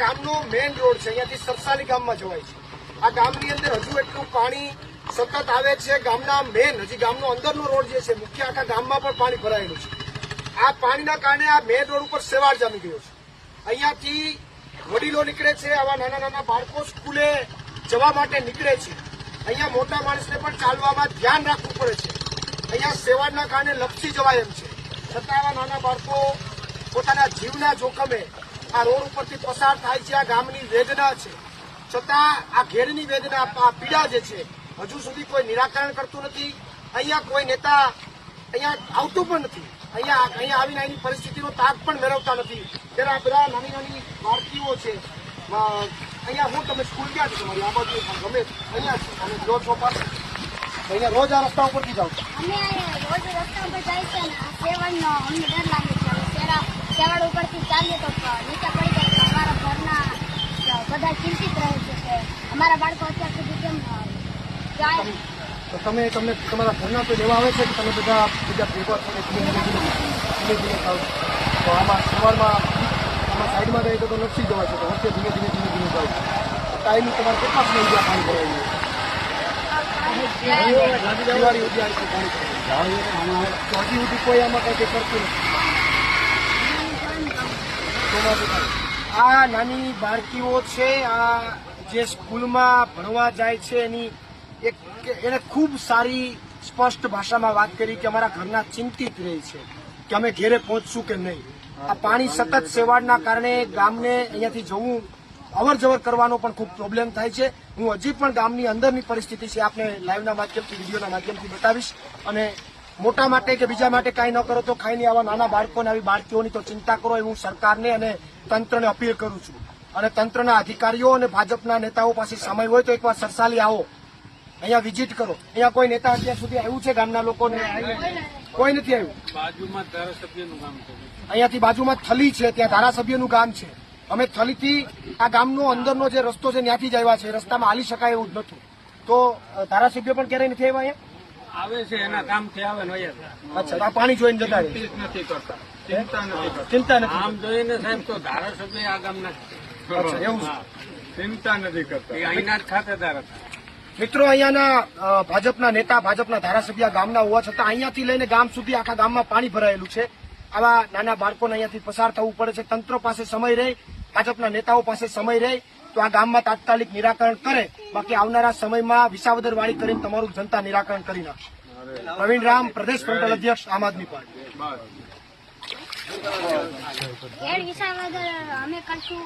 ગામનો main road છે, અહીંયાથી સરસાલી ગામમાં જવાય છે। આ ગામની અંદર હજુ એટલું પાણી સતત આવે છે। ગામના મેઇન હજી ગામનો અંદરનો રોડ જે છે મુખ્ય આખા ગામમાં પણ પાણી ભરાયેલું છે। આ પાણીના કારણે આ મેઇન રોડ ઉપર સેવાળ જામી ગયો છે। અહીંયાથી વડીલો નીકળે છે, આવા નાના નાના બાળકો સ્કૂલે જવા માટે નીકળે છે। અહીંયા મોટા માણસને પણ ચાલવામાં ધ્યાન રાખવું પડે છે। અહીંયા સેવાળના કારણે લપસી જવાય એમ છે, છતાં આવા નાના બાળકો પોતાના જીવના જોખમે આ રોડ ઉપરથી પસાર થાય છે। આ ગામની વેદના છે, છતાં આ ઘેરની વેદના, આ પીડા જે છે હજુ સુધી કોઈ નિરાકરણ કરતું નથી। અહીંયા કોઈ નેતા અહીંયા આવતું પણ નથી। અહીંયા આવીને એની પરિસ્થિતિનો તાગ પણ મેળવતા નથી। ત્યારે આ બધા નાની નાની બાળકીઓ છે। અહીંયા હું તમે સ્કૂલ ક્યાં છો તમારી? આ બાજુ ગમે અહીંયા તમે જો છો પાસે અહીંયા રોજ આ રસ્તા ઉપરથી જાઓ છો? અમે રોજ રસ્તા ઉપર જાય છે ને સેવણનો અમને ડર લાગે છે। સેવણ ઉપરથી ચાલીએ તો નીચે પડી જાય તો અમારા ઘરના બધા ચિંતિત રહે છે કે અમારા બાળકો અત્યાર સુધી કેમ જાય। તો તમને તમારા ઘરના તો લેવા આવે છે કે તમે બધા ભેગા થઈને ધીમે ધીમે ખાવ? તો આમાં સવારમાં આમાં સાઈડમાં રહે તો લપસી જવાય છે, તો વચ્ચે ધીમે ધીમે જાવ ટાઈમની તમારે કેટલા સમય ગયા પાણી ભરાયું? દિવાળી ઉદ્યાન પાણી ભરાયું તો હજી સુધી કોઈ આમાં કંઈ કરતું નથી। આ નાની બાળકીઓ છે, આ જે સ્કૂલમાં ભણવા જાય છે એની એને ખૂબ સારી સ્પષ્ટ ભાષામાં વાત કરી કે અમારા ઘરના ચિંતિત રહે છે કે અમે ઘેરે પહોંચશું કે નહીં। આ પાણી સતત સેવાળના કારણે ગામને અહીંયાથી જવું અવર જવર કરવાનો પણ ખૂબ પ્રોબ્લેમ થાય છે। હું હજી પણ ગામની અંદરની પરિસ્થિતિ છે આપને લાઈવના માધ્યમથી વિડીયોના માધ્યમથી બતાવીશ। અને મોટા માટે કે બીજા માટે કાંઈ ન કરો તો ખાઈને આવા નાના બાળકોને આવી બાળકીઓની તો ચિંતા કરો એવું સરકારને અને તંત્રને અપીલ કરું છું। અને તંત્રના અધિકારીઓ અને ભાજપના નેતાઓ પાસે સમય હોય તો એકવાર સરસાલી આવો, અહીંયા વિઝિટ કરો। અહીંયા કોઈ નેતા અત્યાર સુધી આવ્યું છે ગામના લોકોને? કોઈ નથી આવ્યું। બાજુમાં ધારાસભ્યનું ગામ છે, અહીંયાથી બાજુમાં થલી છે, ત્યાં ધારાસભ્યનું ગામ છે। અમે થલીથી આ ગામનો અંદરનો જે રસ્તો છે ત્યાંથી જ આવ્યા છે, રસ્તામાં હાલી શકાય એવું જ નતું। તો ધારાસભ્ય પણ ક્યારેય નથી આવ્યા અહીંયા? આવે છે એના કામથી આવે ને અચ્છા, આ પાણી જોઈને જતા રહે? નથી કરતા, ચિંતા નથી કરતા। ચિંતા નથી આમ જોઈને સાહેબ તો ધારાસભ્ય આ ગામના અચ્છા, એવું છે। ચિંતા નથી કરતા, એ અહીંના જ ખાતેદાર હતા। મિત્રો, અહીંયાના ભાજપના નેતા, ભાજપના ધારાસભ્ય ગામના હોવા છતાં અહીંયાથી લઈને ગામ સુધી આખા ગામમાં પાણી ભરાયેલું છે। આવા નાના બાળકોને અહીંયાથી પસાર થવું પડે છે। તંત્ર પાસે સમય રહે, ભાજપના નેતાઓ પાસે સમય રહે તો આ ગામમાં તાત્કાલિક નિરાકરણ કરે, બાકી આવનારા સમયમાં વિસાવદર વાળી કરીને તમારું જનતા નિરાકરણ કરી નાખશે। પ્રવીણ રામ, પ્રદેશ ફ્રન્ટલ અધ્યક્ષ, આમ આદમી પાર્ટી। વિસાવદર અમે કરશું।